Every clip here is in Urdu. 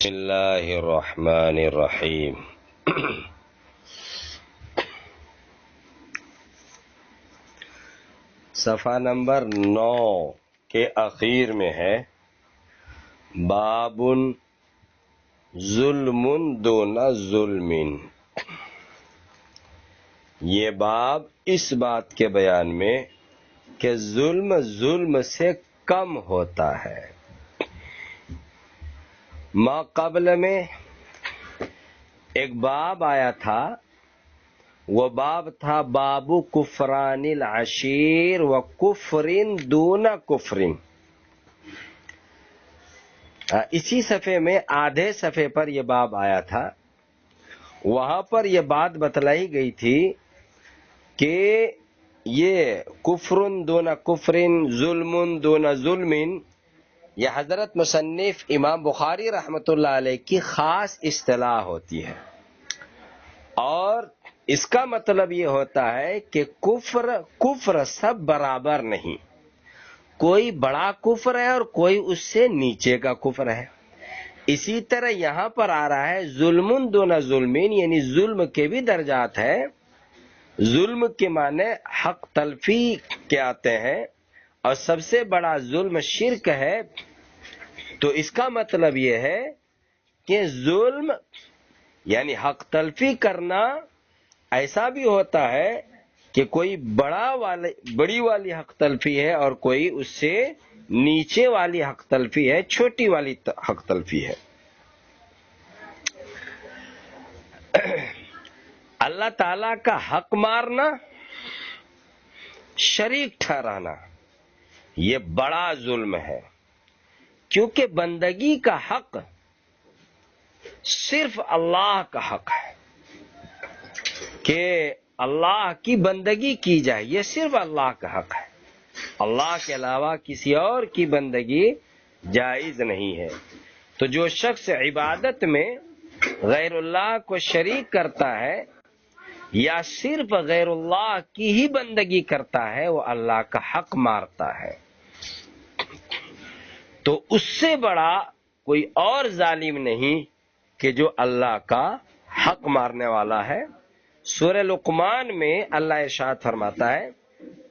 بسم اللہ الرحمن الرحیم۔ صفحہ نمبر 9 کے اخیر میں ہے باب ظلم دون ظلم۔ یہ باب اس بات کے بیان میں کہ ظلم سے کم ہوتا ہے۔ ما قبل میں ایک باب آیا تھا، وہ باب تھا باب کفران العشیر و کفرن دون کفرن۔ اسی صفحے میں آدھے صفحے پر یہ باب آیا تھا، وہاں پر یہ بات بتلائی گئی تھی کہ یہ کفرن دون کفرن، ظلم دون ظلم، یہ حضرت مصنف امام بخاری رحمۃ اللہ علیہ کی خاص اصطلاح ہوتی ہے، اور اس کا مطلب یہ ہوتا ہے کہ کفر سب برابر نہیں، کوئی بڑا کفر ہے اور کوئی اس سے نیچے کا کفر ہے۔ اسی طرح یہاں پر آ رہا ہے ظلم دون ظلمین، یعنی ظلم کے بھی درجات ہیں۔ ظلم کے معنی حق تلفی کے آتے ہیں، اور سب سے بڑا ظلم شرک ہے۔ تو اس کا مطلب یہ ہے کہ ظلم یعنی حق تلفی کرنا ایسا بھی ہوتا ہے کہ کوئی بڑی والی حق تلفی ہے اور کوئی اس سے نیچے والی حق تلفی ہے، چھوٹی والی حق تلفی ہے۔ اللہ تعالی کا حق مارنا، شریک ٹھہرانا، یہ بڑا ظلم ہے، کیونکہ بندگی کا حق صرف اللہ کا حق ہے کہ اللہ کی بندگی کی جائے، یہ صرف اللہ کا حق ہے۔ اللہ کے علاوہ کسی اور کی بندگی جائز نہیں ہے۔ تو جو شخص عبادت میں غیر اللہ کو شریک کرتا ہے یا صرف غیر اللہ کی ہی بندگی کرتا ہے، وہ اللہ کا حق مارتا ہے۔ تو اس سے بڑا کوئی اور ظالم نہیں کہ جو اللہ کا حق مارنے والا ہے۔ سورہ لقمان میں اللہ ارشاد فرماتا ہے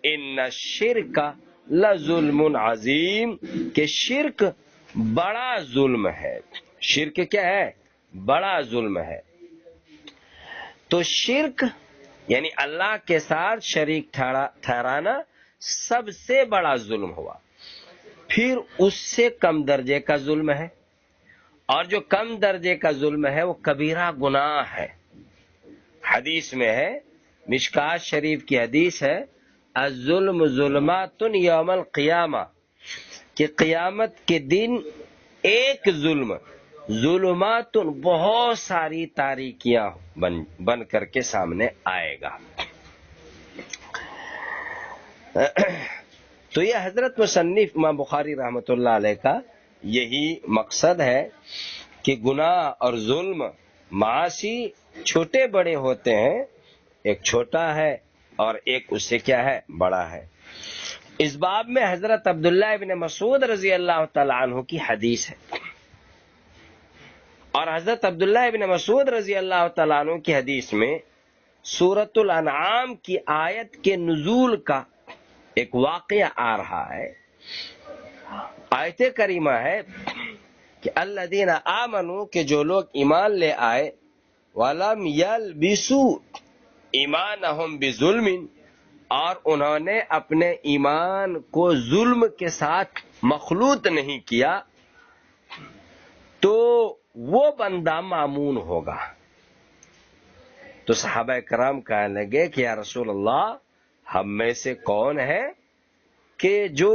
ان الشرک لظلم عظیم، کہ شرک بڑا ظلم ہے۔ شرک کیا ہے؟ بڑا ظلم ہے۔ تو شرک یعنی اللہ کے ساتھ شریک ٹھہرانا سب سے بڑا ظلم ہوا، پھر اس سے کم درجے کا ظلم ہے، اور جو کم درجے کا ظلم ہے وہ کبیرہ گناہ ہے۔ حدیث میں ہے، مشکات شریف کی حدیث ہے، الظلم ظلمات یوم القیامہ، کہ قیامت کے دن ایک ظلم، ظلمات بہت ساری تاریکیاں بن کر کے سامنے آئے گا۔ تو یہ حضرت مصنف امام بخاری رحمۃ اللہ علیہ کا یہی مقصد ہے کہ گناہ اور ظلم معاصی چھوٹے بڑے ہوتے ہیں، ایک چھوٹا ہے اور ایک اس سے کیا ہے؟ بڑا ہے۔ اس باب میں حضرت عبداللہ ابن مسعود رضی اللہ تعالیٰ عنہ کی حدیث ہے، اور حضرت عبداللہ ابن مسعود رضی اللہ تعالیٰ عنہ کی حدیث میں سورۃ الانعام کی آیت کے نزول کا ایک واقعہ آ رہا ہے۔ آیت کریمہ ہے کہ الذین آمنوا، کہ جو لوگ ایمان لے آئے، وَلَمْ يَلْبِسُوا ایمانہم بِظُلْمٍ، اور انہوں نے اپنے ایمان کو ظلم کے ساتھ مخلوط نہیں کیا، تو وہ بندہ مامون ہوگا۔ تو صحابہ کرام کہنے لگے کہ یا رسول اللہ، ہم میں سے کون ہے کہ جو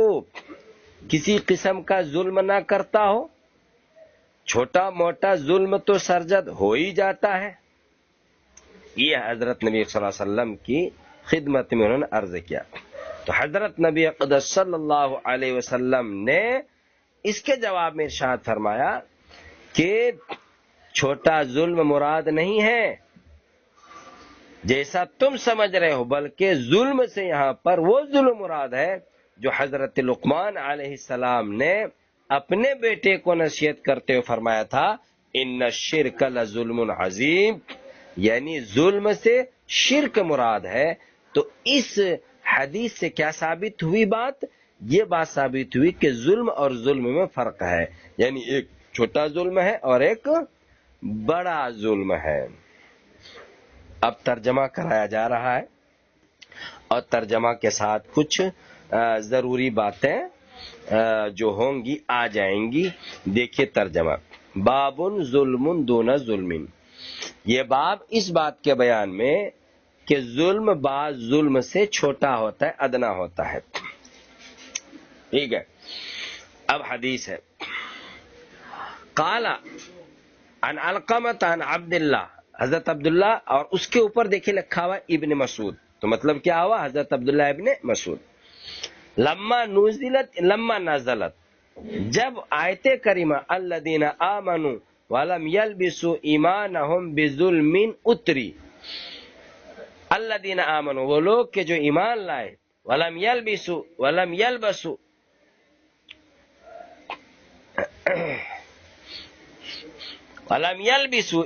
کسی قسم کا ظلم نہ کرتا ہو؟ چھوٹا موٹا ظلم تو سرزد ہو ہی جاتا ہے۔ یہ حضرت نبی صلی اللہ علیہ وسلم کی خدمت میں انہوں نے عرض کیا، تو حضرت نبی اقدس صلی اللہ علیہ وسلم نے اس کے جواب میں ارشاد فرمایا کہ چھوٹا ظلم مراد نہیں ہے جیسا تم سمجھ رہے ہو، بلکہ ظلم سے یہاں پر وہ ظلم مراد ہے جو حضرت لقمان علیہ السلام نے اپنے بیٹے کو نصیحت کرتے ہوئے فرمایا تھا ان الشرک لظلم عظیم، یعنی ظلم سے شرک مراد ہے۔ تو اس حدیث سے کیا ثابت ہوئی بات؟ یہ بات ثابت ہوئی کہ ظلم اور ظلم میں فرق ہے، یعنی ایک چھوٹا ظلم ہے اور ایک بڑا ظلم ہے۔ اب ترجمہ کرایا جا رہا ہے اور ترجمہ کے ساتھ کچھ ضروری باتیں جو ہوں گی آ جائیں گی۔ دیکھیے ترجمہ، باب ظلم دون ظلم، یہ باب اس بات کے بیان میں کہ ظلم بعض ظلم سے چھوٹا ہوتا ہے، ادنا ہوتا ہے۔ ٹھیک ہے، اب حدیث ہے، قال عن علقمۃ عن عبداللہ، حضرت عبداللہ اور اس کے اوپر دیکھیں لکھا ہوا ابن مسعود، تو مطلب کیا ہوا؟ حضرت عبداللہ ابن مسعود، لما نزلت، جب آیت کریمہ الذین آمنوا ولم یلبسوا ایمانہم بظلم اتری، الذین آمنوا، وہ لوگ کہ جو ایمان لائے، ولم یلبسوا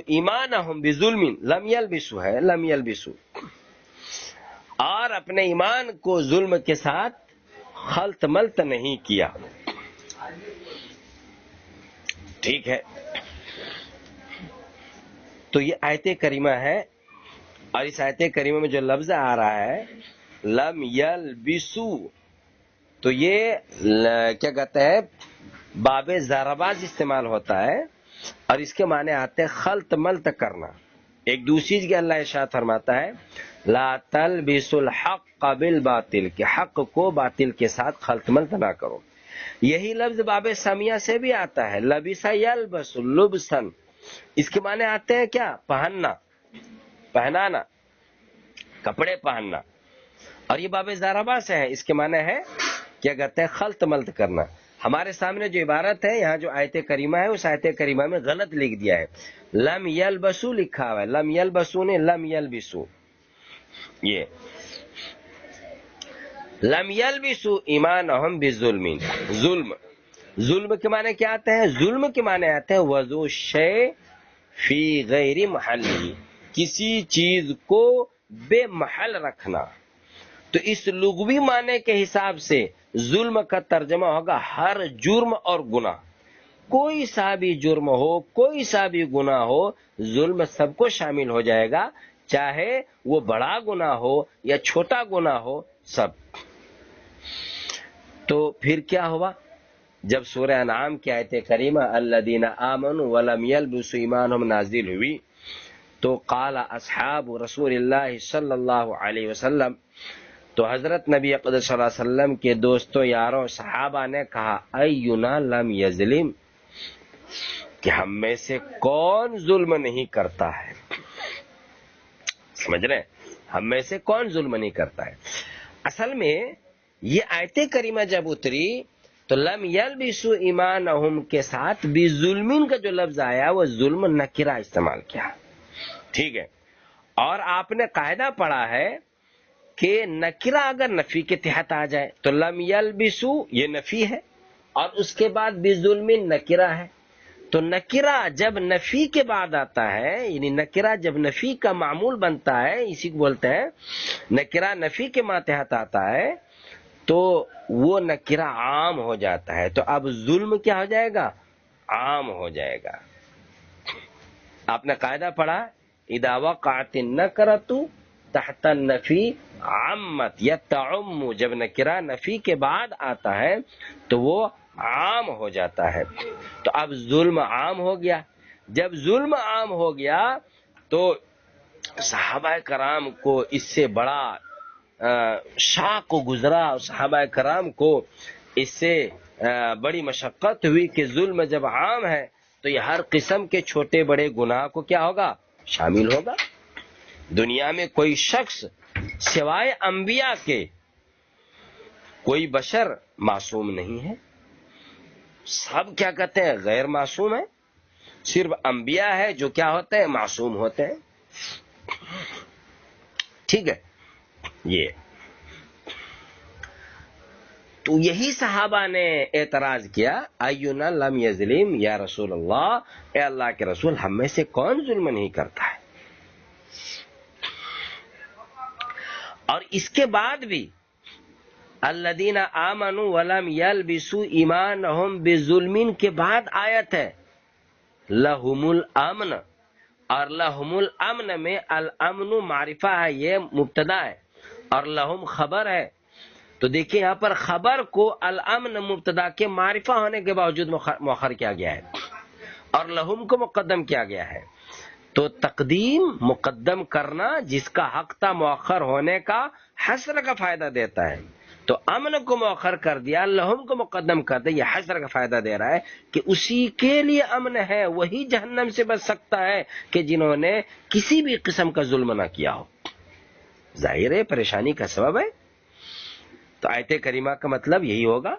ایمانہم بظلم، لم یلبسوا ہے، لم یلبسوا، اور اپنے ایمان کو ظلم کے ساتھ خلط ملط نہیں کیا۔ ٹھیک ہے، تو یہ آیت کریمہ ہے، اور اس آیت کریمہ میں جو لفظ آ رہا ہے لم یلبسو، تو یہ کیا کہتے ہیں؟ باب ضرباز استعمال ہوتا ہے، اور اس کے معنی آتے ہیں خلط ملط کرنا۔ ایک دوسری جگہ اللہ ارشاد فرماتا ہے لا تلبسوا الحق بالباطل، کہ حق کو باطل کے ساتھ خلط ملط نہ کرو۔ یہی لفظ باب سمیہ سے بھی آتا ہے، لبسا یلبس لبسن، اس کے معنی آتے ہیں کیا؟ پہننا، پہنانا، کپڑے پہننا، اور یہ باب ضربہ سے ہے، اس کے معنی ہے کیا کہتے ہیں؟ خلط ملط کرنا۔ ہمارے سامنے جو عبارت ہے یہاں جو آیت کریمہ ہے، اس آیت کریمہ میں غلط لکھ دیا ہے، لم یلبسو لکھا ہوا ہے، لم یلبسو نے لم یلبسو، یہ لم یلبسو ایمانہم بظلم، ظلم، ظلم کے معنی کیا آتے ہیں؟ ظلم کے معنی آتے ہیں وضع شیء فی غیر محلی، کسی چیز کو بے محل رکھنا۔ تو اس لغوی معنی کے حساب سے ظلم کا ترجمہ ہوگا ہر جرم اور گناہ، کوئی سا بھی جرم ہو، کوئی سا بھی گناہ ہو، ظلم سب کو شامل ہو جائے گا، چاہے وہ بڑا گناہ ہو یا چھوٹا گناہ ہو، سب۔ تو پھر کیا ہوا؟ جب سورہ انعام کی آیت کریمہ الذین آمنوا ولم یلبسوا ایمانہم نازل ہوئی، تو قال اصحاب رسول اللہ صلی اللہ علیہ وسلم، تو حضرت نبی اقدس صلی اللہ علیہ وسلم کے دوستوں، یاروں، صحابہ نے کہا اینا لم یظلم، کہ ہم میں سے کون ظلم نہیں کرتا ہے؟ سمجھ رہے ہیں؟ ہم میں سے کون ظلم نہیں کرتا ہے؟ اصل میں یہ آیت کریمہ جب اتری تو لم یلبسوا ایمانہم کے ساتھ بظلم کا جو لفظ آیا وہ ظلم نکرہ استعمال کیا۔ ٹھیک ہے، اور آپ نے قاعدہ پڑھا ہے کہ نکرہ اگر نفی کے تحت آ جائے تو لم یلبسوا یہ نفی ہے، اور اس کے بعد بظلم نکرہ ہے، تو نکرہ جب نفی کے بعد آتا ہے، یعنی نکرہ جب نفی کا معمول بنتا ہے، اسی کو بولتے ہیں نکرہ نفی کے ماتحت آتا ہے، تو وہ نکرہ عام ہو جاتا ہے، تو اب ظلم کیا ہو جائے گا؟ عام ہو جائے گا۔ آپ نے قاعدہ پڑھا اذا وقعت النکرۃ تحت النفی عمت یا تعم، جب نکرہ نفی کے بعد آتا ہے تو وہ عام ہو جاتا ہے، تو اب ظلم عام ہو گیا۔ جب ظلم عام ہو گیا تو صحابہ کرام کو اس سے بڑا شاق و گزرا، صحابہ کرام کو اس سے بڑی مشقت ہوئی کہ ظلم جب عام ہے تو یہ ہر قسم کے چھوٹے بڑے گناہ کو کیا ہوگا؟ شامل ہوگا۔ دنیا میں کوئی شخص سوائے انبیاء کے کوئی بشر معصوم نہیں ہے، سب کیا کہتے ہیں؟ غیر معصوم ہے، صرف انبیاء ہے جو کیا ہوتے ہیں؟ معصوم ہوتے ہیں۔ ٹھیک ہے، یہ تو یہی صحابہ نے اعتراض کیا، اینا لم یظلم یا رسول اللہ، اے اللہ کے رسول ہم میں سے کون ظلم نہیں کرتا ہے؟ اور اس کے بعد بھی الذین آمنوا ولم یلبسوا ایمانہم بظلم کے بعد آیت ہے لہم الامن، اور لہم الامن میں الامن معرفہ ہے، یہ مبتدا ہے، اور لہم خبر ہے۔ تو دیکھیں یہاں پر خبر کو الامن مبتدا کے معرفہ ہونے کے باوجود مؤخر کیا گیا ہے، اور لہم کو مقدم کیا گیا ہے۔ تو تقدیم مقدم کرنا جس کا حق تھا مؤخر ہونے کا حسر کا فائدہ دیتا ہے، تو امن کو مؤخر کر دیا، لہم کو مقدم کر دیا، یہ حسر کا فائدہ دے رہا ہے کہ اسی کے لیے امن ہے، وہی جہنم سے بچ سکتا ہے کہ جنہوں نے کسی بھی قسم کا ظلم نہ کیا ہو۔ ظاہر ہے پریشانی کا سبب ہے۔ تو آیت کریمہ کا مطلب یہی ہوگا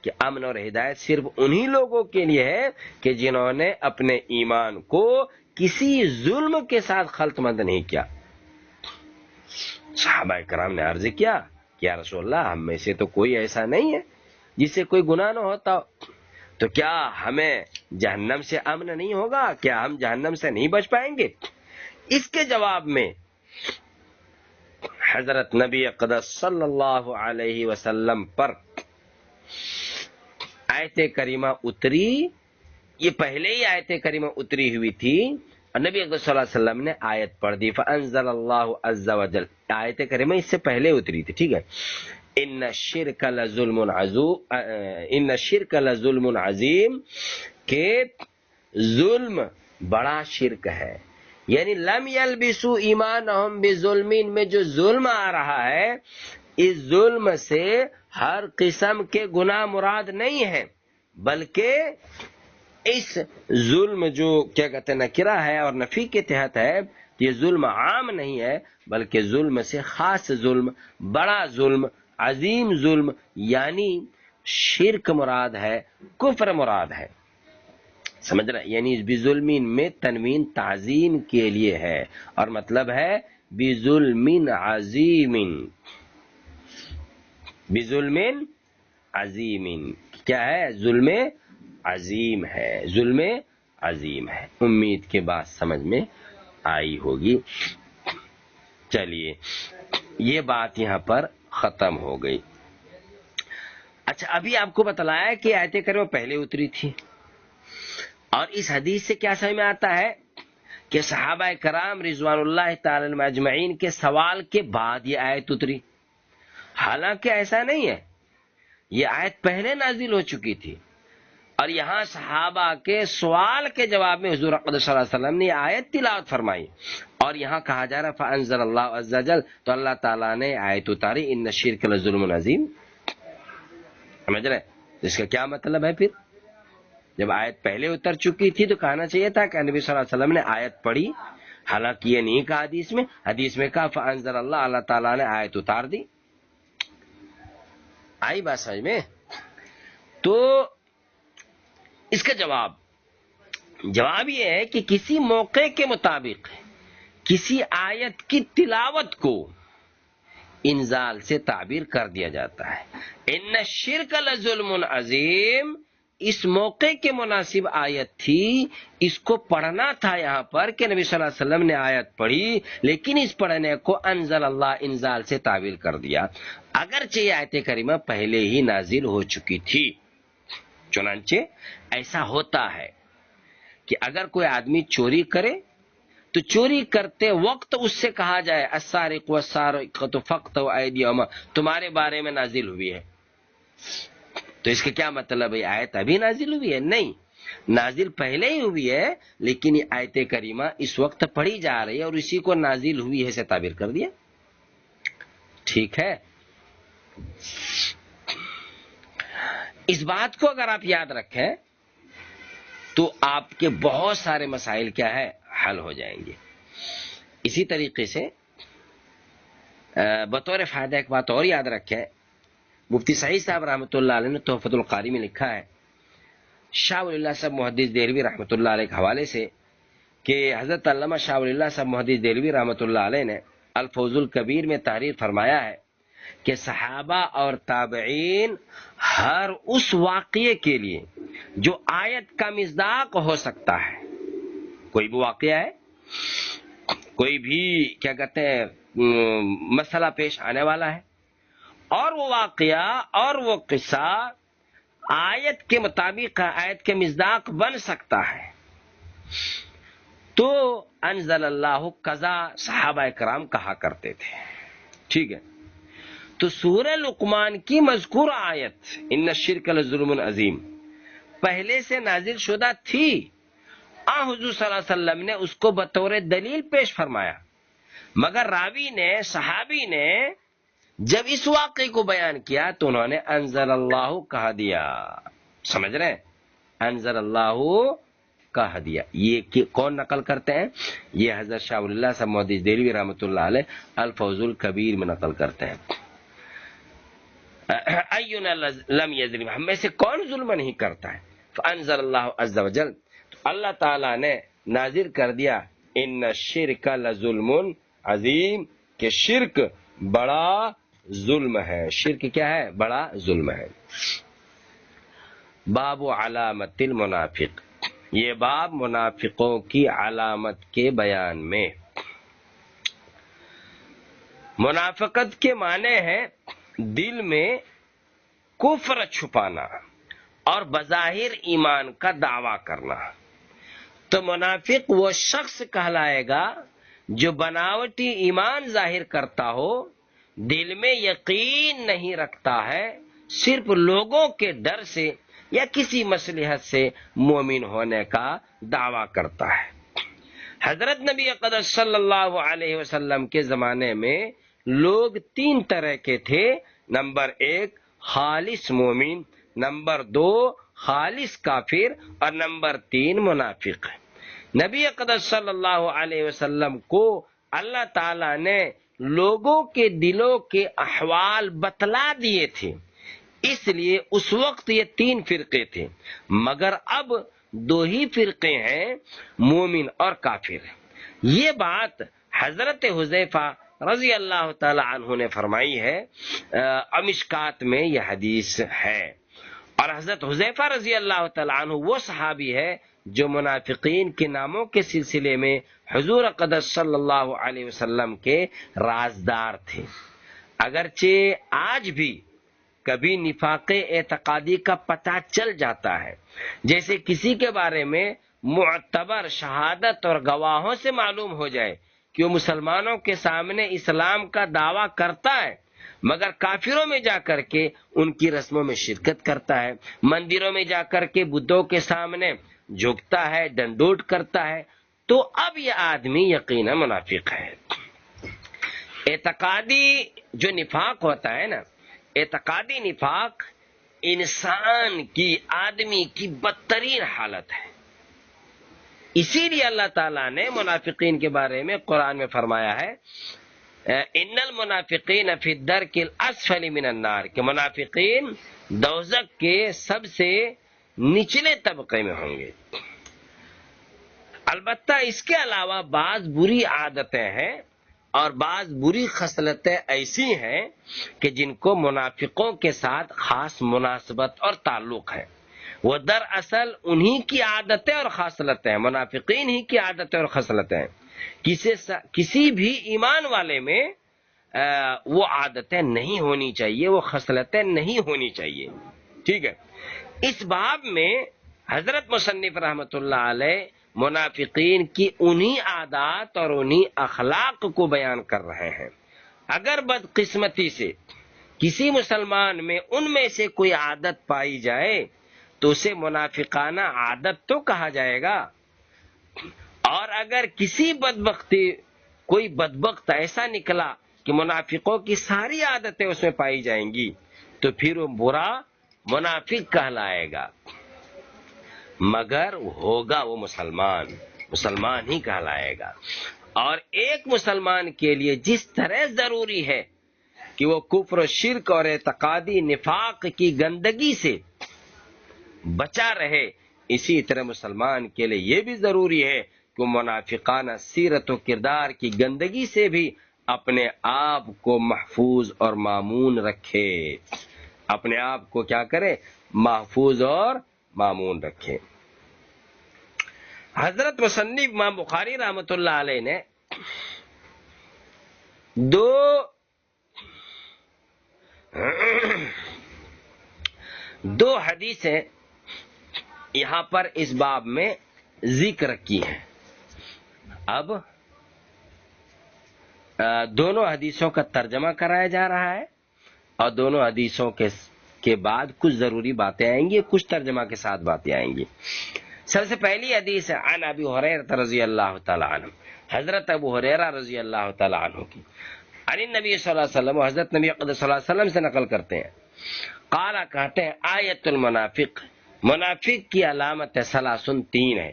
کہ امن اور ہدایت صرف انہی لوگوں کے لیے ہے کہ جنہوں نے اپنے ایمان کو کسی ظلم کے ساتھ خلط مند نہیں کیا۔ صحابہ کرام نے عرض کیا کہ یا رسول اللہ ہم میں سے تو کوئی ایسا نہیں ہے جس سے کوئی گناہ نہ ہوتا ہو، تو کیا ہمیں جہنم سے امن نہیں ہوگا؟ کیا ہم جہنم سے نہیں بچ پائیں گے؟ اس کے جواب میں حضرت نبی اقدس صلی اللہ علیہ وسلم پر آیت کریمہ اتری۔ یہ پہلے ہی آیت کریمہ اتری ہوئی تھی، اور نبی اقدس صلی اللہ علیہ وسلم نے آیت پڑھ دی، فانزل اللہ عز وجل۔ آیت کریمہ اس سے پہلے اتری تھی، ٹھیک ہے۔ ان الشرک لظلم عظیم، کہ ظلم بڑا شرک ہے، یعنی لم یلبسوا ایمانہم بظلم میں جو ظلم آ رہا ہے، اس ظلم سے ہر قسم کے گناہ مراد نہیں ہے، بلکہ اس ظلم جو کیا کہتے ہیں نکرہ ہے اور نفی کے تحت ہے، یہ ظلم عام نہیں ہے بلکہ ظلم سے خاص ظلم، بڑا ظلم، عظیم ظلم، یعنی شرک مراد ہے، کفر مراد ہے، سمجھ رہے؟ یعنی بظلمین میں تنوین تعظیم کے لیے ہے، اور مطلب ہے بظلم عظیم، بظلم عظیم، کیا ہے؟ ظلم عظیم ہے، ظلم عظیم ہے۔ امید کے بات سمجھ میں آئی ہوگی۔ چلیے یہ بات یہاں پر ختم ہو گئی۔ اچھا ابھی آپ کو بتلایا کہ آیت کریمہ پہلے اتری تھی، اور اس حدیث سے کیا سمجھ میں آتا ہے کہ صحابہ کرام رضوان اللہ تعالی عنہم اجمعین کے سوال کے بعد یہ آیت اتری، حالانکہ ایسا نہیں ہے، یہ آیت پہلے نازل ہو چکی تھی، اور یہاں صحابہ کے سوال کے جواب میں حضور اقدس صلی اللہ علیہ وسلم نے یہ آیت تلاوت فرمائی، اور یہاں کہا جا رہا فانزل اللہ عز وجل، تو اللہ تعالیٰ نے آیت اتاری ان الشرک لظلم عظیم۔ سمجھ رہے؟ اس کا کیا مطلب ہے؟ پھر جب آیت پہلے اتر چکی تھی تو کہنا چاہیے تھا کہ نبی صلی اللہ علیہ وسلم نے آیت پڑھی، حالانکہ یہ نہیں کہا حدیث میں کہا فانزل اللہ، اللہ تعالیٰ نے آیت اتار دی۔ آئی بات سمجھ میں؟ تو اس کا جواب یہ ہے کہ کسی موقع کے مطابق کسی آیت کی تلاوت کو انزال سے تعبیر کر دیا جاتا ہے۔ ان الشرک لظلم عظیم اس موقع کے مناسب آیت تھی، اس کو پڑھنا تھا یہاں پر کہ نبی صلی اللہ علیہ وسلم نے آیت پڑھی، لیکن اس پڑھنے کو انزل اللہ انزال سے تعبیر کر دیا، اگرچہ یہ آیت کریمہ پہلے ہی نازل ہو چکی تھی۔ چنانچہ ایسا ہوتا ہے کہ اگر کوئی آدمی چوری کرے تو چوری کرتے وقت اس سے کہا جائے السارق والسارقۃ فاقطعوا ایدیہما، تمہارے بارے میں نازل ہوئی ہے، تو اس کا کیا مطلب ہے آیت ابھی نازل ہوئی ہے؟ نہیں، نازل پہلے ہی ہوئی ہے، لیکن یہ آیت کریمہ اس وقت پڑھی جا رہی ہے اور اسی کو نازل ہوئی ہے سے تعبیر کر دیا۔ ٹھیک ہے، اس بات کو اگر آپ یاد رکھیں تو آپ کے بہت سارے مسائل کیا ہے حل ہو جائیں گے۔ اسی طریقے سے بطور فائدہ ایک بات اور یاد رکھیں، مفتی سعید صاحب رحمۃ اللہ علیہ نے تحفۃ القاری میں لکھا ہے، شاہ ولی اللہ صاحب محدث دہلوی رحمۃ اللہ علیہ کے حوالے سے کہ حضرت علامہ شاہ ولی اللہ صاحب محدث دہلوی رحمۃ اللہ علیہ نے الفوز الکبیر میں تحریر فرمایا ہے کہ صحابہ اور تابعین ہر اس واقعے کے لیے جو آیت کا مصداق ہو سکتا ہے، کوئی بھی واقعہ ہے، کوئی بھی کیا کہتے ہیں مسئلہ پیش آنے والا ہے، اور وہ واقعہ اور وہ قصہ آیت کے مطابق آیت کے مصداق بن سکتا ہے، تو انزل اللہ قضا صحابہ کرام کہا کرتے تھے. ٹھیک ہے، تو سورہ لقمان کی مذکور آیت ان الشرک لظلم عظیم پہلے سے نازل شدہ تھی. حضور صلی اللہ علیہ وسلم نے اس کو بطور دلیل پیش فرمایا، مگر راوی نے، صحابی نے جب اس واقعے کو بیان کیا تو انہوں نے انزل اللہ کہہ دیا. سمجھ رہے ہیں؟ انزل اللہ کہہ دیا. یہ کون نقل کرتے ہیں؟ یہ حضرت شاہ ولی اللہ صاحب محدث دہلوی رحمۃ اللہ علیہ الفوز الکبیر میں نقل کرتے ہیں. اینا لم یظلم، ہم میں سے کون ظلم نہیں کرتا ہے. فانزل اللہ عز وجل، تو اللہ تعالیٰ نے نازل کر دیا ان الشرک لظلم عظیم، کہ شرک بڑا ظلم ہے. شرک کیا ہے؟ بڑا ظلم ہے. باب علامت المنافق، یہ باب منافقوں کی علامت کے بیان میں. منافقت کے معنی ہے دل میں کفر چھپانا اور بظاہر ایمان کا دعویٰ کرنا. تو منافق وہ شخص کہلائے گا جو بناوٹی ایمان ظاہر کرتا ہو، دل میں یقین نہیں رکھتا ہے، صرف لوگوں کے ڈر سے یا کسی مصلحت سے مومن ہونے کا دعویٰ کرتا ہے. حضرت نبی اقدس صلی اللہ علیہ وسلم کے زمانے میں لوگ 3 طرح کے تھے. نمبر 1 خالص مومن، نمبر 2 خالص کافر، اور نمبر 3 منافق. نبی اقدس صلی اللہ علیہ وسلم کو اللہ تعالی نے لوگوں کے دلوں کے احوال بتلا دیے تھے، اس لیے اس وقت یہ 3 فرقے تھے، مگر اب 2 ہی فرقے ہیں، مومن اور کافر. یہ بات حضرت حذیفہ رضی اللہ تعالی عنہ نے فرمائی ہے. مشکات میں یہ حدیث ہے. اور حضرت حذیفہ رضی اللہ تعالی عنہ وہ صحابی ہے جو منافقین کے ناموں کے سلسلے میں حضور اقدس صلی اللہ علیہ وسلم کے رازدار تھے. اگرچہ آج بھی کبھی نفاق اعتقادی کا پتہ چل جاتا ہے، جیسے کسی کے بارے میں معتبر شہادت اور گواہوں سے معلوم ہو جائے کہ وہ مسلمانوں کے سامنے اسلام کا دعویٰ کرتا ہے، مگر کافروں میں جا کر کے ان کی رسموں میں شرکت کرتا ہے، مندروں میں جا کر کے بدھوں کے سامنے جھکتا ہے، ڈنڈوت کرتا ہے، تو اب یہ آدمی یقینا منافق ہے. اعتقادی جو نفاق ہوتا ہے نا، اعتقادی نفاق انسان کی، آدمی کی بدترین حالت ہے. اسی لیے اللہ تعالیٰ نے منافقین کے بارے میں قرآن میں فرمایا ہے ان المنافقین فی الدرک الاسفل من النار، کہ منافقین دوزخ کے سب سے نچلے طبقے میں ہوں گے. البتہ اس کے علاوہ بعض بری عادتیں ہیں اور بعض بری خصلتیں ایسی ہیں کہ جن کو منافقوں کے ساتھ خاص مناسبت اور تعلق ہے. وہ دراصل انہی کی عادتیں اور خصلتیں ہیں، منافقین ہی کی عادتیں اور خصلتیں ہیں. کسی بھی ایمان والے میں وہ عادتیں نہیں ہونی چاہیے، وہ خصلتیں نہیں ہونی چاہیے. ٹھیک ہے. اس باب میں حضرت مصنف رحمۃ اللہ علیہ منافقین کی انہی عادات اور انہی اخلاق کو بیان کر رہے ہیں. اگر بدقسمتی سے کسی مسلمان میں ان میں سے کوئی عادت پائی جائے تو اسے منافقانہ عادت تو کہا جائے گا، اور اگر کسی کوئی بدبخت ایسا نکلا کہ منافقوں کی ساری عادتیں اس میں پائی جائیں گی تو پھر وہ برا منافق کہلائے گا، مگر ہوگا وہ مسلمان ہی کہلائے گا. اور ایک مسلمان کے لیے جس طرح ضروری ہے کہ وہ کفر و شرک اور اعتقادی نفاق کی گندگی سے بچا رہے، اسی طرح مسلمان کے لیے یہ بھی ضروری ہے کہ وہ منافقانہ سیرت و کردار کی گندگی سے بھی اپنے آپ کو محفوظ اور مامون رکھے، اپنے آپ کو کیا کرے؟ محفوظ اور مامون رکھے۔ حضرت مصنف امام بخاری رحمۃ اللہ علیہ نے دو حدیثیں یہاں پر اس باب میں ذکر کی ہیں۔ اب دونوں حدیثوں کا ترجمہ کرایا جا رہا ہے، اور دونوں حدیثوں کے بعد کچھ ضروری باتیں آئیں گی، کچھ ترجمہ کے ساتھ باتیں آئیں گی۔ سب سے پہلی حدیث ہے عن ابی ہریرہ رضی اللہ تعالی عنہ، حضرت ابو ہریرہ رضی اللہ تعالی عنہ کی، عن النبی صلی اللہ علیہ وسلم، حضرت نبی اقدس صلی اللہ علیہ وسلم سے نقل کرتے ہیں، قال کہتے ہیں آیت المنافق، منافق کی علامت ہے ثلاثن، تین ہے،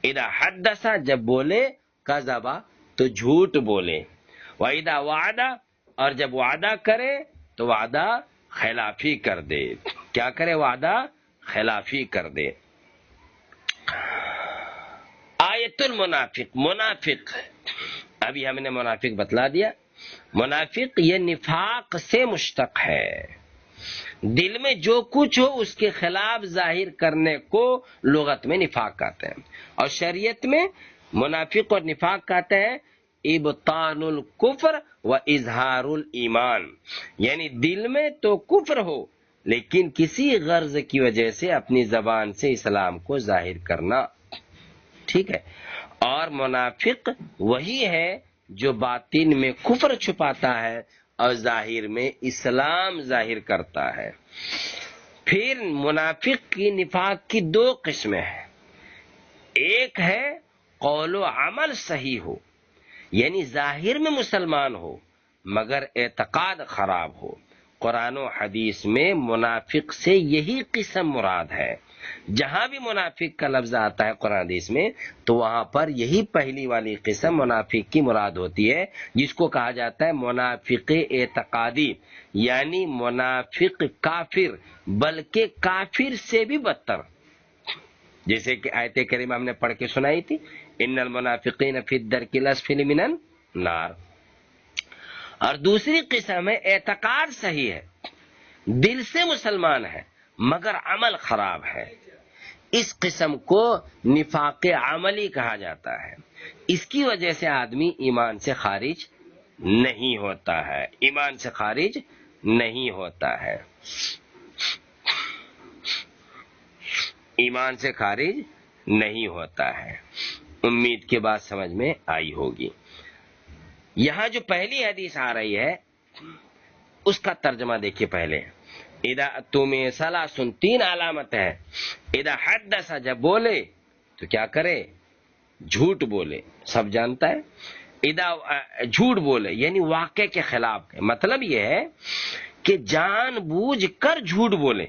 اذا حدث جب بولے، کذب تو جھوٹ بولے، وَإِذَا وَعَدَ اور جب وعدہ کرے تو وعدہ خلافی کر دے، کیا کرے؟ وعدہ خلافی کر دے۔ آیت المنافق، منافق ابھی ہم نے منافق بتلا دیا، منافق یہ نفاق سے مشتق ہے، دل میں جو کچھ ہو اس کے خلاف ظاہر کرنے کو لغت میں نفاق کہتے ہیں، اور شریعت میں منافق اور نفاق کہتے ہیں ابطان الکفر و اظہار الایمان، یعنی دل میں تو کفر ہو لیکن کسی غرض کی وجہ سے اپنی زبان سے اسلام کو ظاہر کرنا، ٹھیک ہے۔ اور منافق وہی ہے جو باطن میں کفر چھپاتا ہے اور ظاہر میں اسلام ظاہر کرتا ہے۔ پھر منافق کی نفاق کی دو قسمیں ہیں، ایک ہے قول و عمل صحیح ہو، یعنی ظاہر میں مسلمان ہو مگر اعتقاد خراب ہو۔ قرآن و حدیث میں منافق سے یہی قسم مراد ہے، جہاں بھی منافق کا لفظ آتا ہے قرآن حدیث میں تو وہاں پر یہی پہلی والی قسم منافق کی مراد ہوتی ہے، جس کو کہا جاتا ہے منافق اعتقادی، یعنی منافق کافر، بلکہ کافر سے بھی بدتر، جیسے کہ آیت کریمہ ہم نے پڑھ کے سنائی تھی، ان المنافقین فی الدرک الاسفل من النار۔ اور دوسری قسم ہے اعتقاد صحیح ہے، دل سے مسلمان ہے مگر عمل خراب ہے، اس قسم کو نفاق عملی کہا جاتا ہے، اس کی وجہ سے آدمی ایمان سے خارج نہیں ہوتا ہے، ایمان سے خارج نہیں ہوتا ہے، ایمان سے خارج نہیں ہوتا ہے۔ امید کے بعد سمجھ میں آئی ہوگی۔ یہاں جو پہلی حدیث آ رہی ہے اس کا ترجمہ دیکھیے پہلے، اذا تمہیں ثلاثن، تین علامت ہے، اذا حدث جب بولے تو کیا کرے؟ جھوٹ بولے، سب جانتا ہے، اذا جھوٹ بولے یعنی واقع کے خلاف، مطلب یہ ہے کہ جان بوجھ کر جھوٹ بولے۔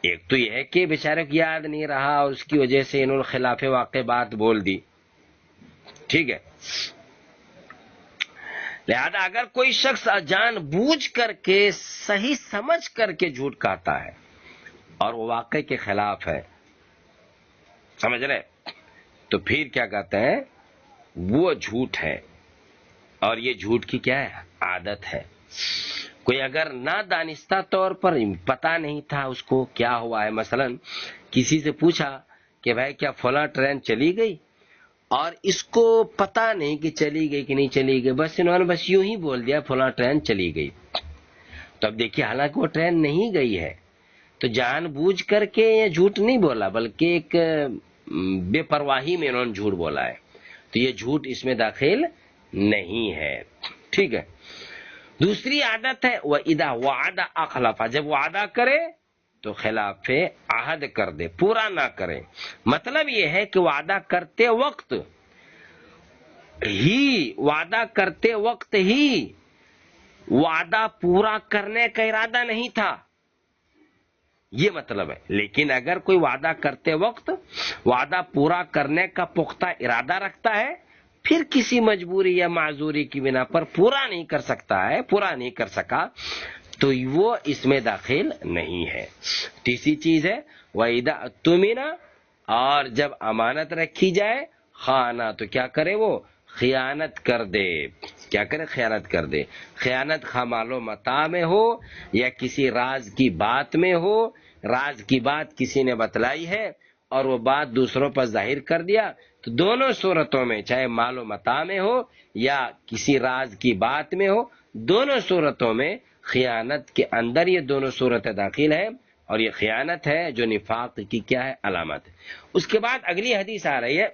ایک تو یہ ہے کہ بیچارے کو یاد نہیں رہا اور اس کی وجہ سے انہوں نے خلاف واقع بات بول دی، ٹھیک ہے۔ لہذا اگر کوئی شخص جان بوجھ کر کے صحیح سمجھ کر کے جھوٹ کہتا ہے اور وہ واقع کے خلاف ہے، سمجھ رہے، تو پھر کیا کہتے ہیں؟ وہ جھوٹ ہے، اور یہ جھوٹ کی کیا ہے؟ عادت ہے۔ کوئی اگر نادانستہ طور پر پتہ نہیں تھا اس کو کیا ہوا ہے، مثلا کسی سے پوچھا کہ بھائی کیا فلاں ٹرین چلی گئی، اور اس کو پتہ نہیں کہ چلی گئی کہ نہیں چلی گئی، بس انہوں نے بس یوں ہی بول دیا فلاں ٹرین چلی گئی، تو اب دیکھیے حالانکہ وہ ٹرین نہیں گئی ہے، تو جان بوجھ کر کے یہ جھوٹ نہیں بولا بلکہ ایک بے پرواہی میں انہوں نے جھوٹ بولا ہے، تو یہ جھوٹ اس میں داخل نہیں ہے، ٹھیک ہے۔ دوسری عادت ہے وَإِذَا وَعَدَ أَخْلَفَ، جب وعدہ کرے تو خلاف عہد کر دے، پورا نہ کرے۔ مطلب یہ ہے کہ وعدہ کرتے وقت ہی وعدہ پورا کرنے کا ارادہ نہیں تھا، یہ مطلب ہے، لیکن اگر کوئی وعدہ کرتے وقت وعدہ پورا کرنے کا پختہ ارادہ رکھتا ہے، پھر کسی مجبوری یا معذوری کی بنا پر پورا نہیں کر سکا تو وہ اس میں داخل نہیں ہے۔ تیسری چیز ہے وَإِذَا اؤْتُمِنَ، اور جب امانت رکھی جائے، خانہ تو کیا کرے؟ وہ خیانت کر دے. کیا کرے؟ خیانت کر دے. خیانت خواہ مال و متاع میں ہو یا کسی راز کی بات میں ہو. راز کی بات کسی نے بتلائی ہے اور وہ بات دوسروں پر ظاہر کر دیا، تو دونوں صورتوں میں، چاہے مال و متاع میں ہو یا کسی راز کی بات میں ہو، دونوں صورتوں میں خیانت کے اندر یہ دونوں صورتیں داخل ہیں، اور یہ خیانت ہے جو نفاق کی کیا ہے؟ علامت ہے. اس کے بعد اگلی حدیث آ رہی ہے،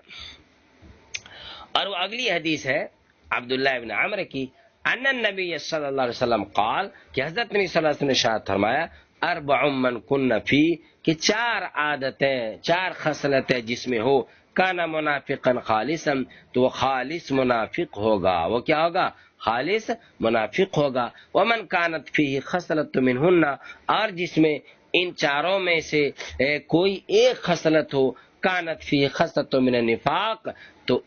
اور وہ اگلی حدیث ہے عبداللہ ابن عمر کی، ان النبی صلی اللہ علیہ وسلم قال، کہ حضرت نبی صلی اللہ علیہ وسلم نے ارشاد فرمایا، اربع من کن فی، کہ 4 عادتیں، 4 خصلتیں جس میں ہو، کانا منافقا خالصا، تو وہ خالص منافق ہوگا. وہ کیا ہوگا؟ خالص منافق ہوگا. ومن کانت فیہ خصلۃ منہن، اور جس میں ان 4 میں سے کوئی ایک خصلت ہو، کانت فیہ خصلۃ من النفاق، تو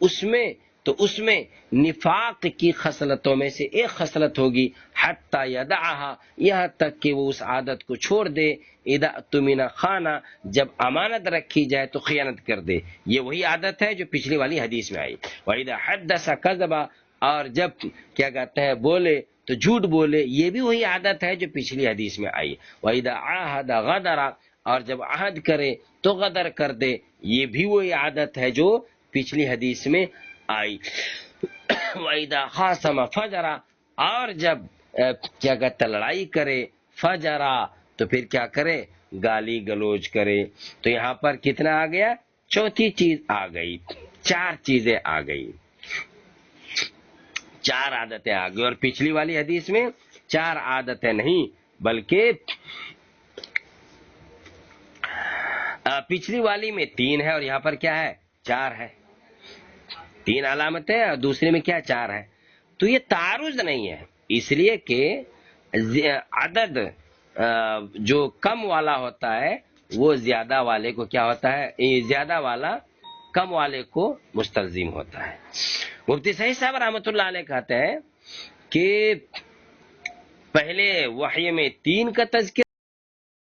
اس میں نفاق کی خصلتوں میں سے ایک خصلت ہوگی، حتی یدعها، یہاں تک کہ وہ اس عادت کو چھوڑ دے، اذا اؤتمن خانہ، جب امانت رکھی جائے تو خیانت کر دے. یہ وہی عادت ہے جو پچھلی والی حدیث میں آئی. وَإِذَا حَدَّثَ كَذَبَ، اور جب کیا کہتے ہیں بولے تو جھوٹ بولے، یہ بھی وہی عادت ہے جو پچھلی حدیث میں آئی. وَإِذَا عَاهَدَ غَدَرَ، اور جب عہد کرے تو غدر کر دے، یہ بھی وہی عادت ہے جو پچھلی حدیث میں آئی. وَإِذَا خَاصَمَ فَجَرَ، اور جب کیا کہتا لڑائی کرے، فجرا، تو پھر کیا کرے؟ گالی گلوچ کرے. تو یہاں پر کتنا آ گیا؟ 4تھی چیز آ گئی، 4 چیزیں آ گئی، 4 عادتیں آ گئی. اور پچھلی والی حدیث میں 4 عادتیں نہیں، بلکہ پچھلی والی میں 3 ہے اور یہاں پر کیا ہے؟ 4 ہے. 3 علامتیں اور دوسرے میں کیا؟ 4 ہے. تو یہ تعارض نہیں ہے، اس لیے کہ عدد جو کم والا ہوتا ہے وہ زیادہ والے کو کیا ہوتا ہے؟ زیادہ والا کم والے کو مستلزم ہوتا ہے. مفتی صحیح صاحب رحمۃ اللہ علیہ کہتے ہیں کہ پہلے وحی میں 3 کا تذکرہ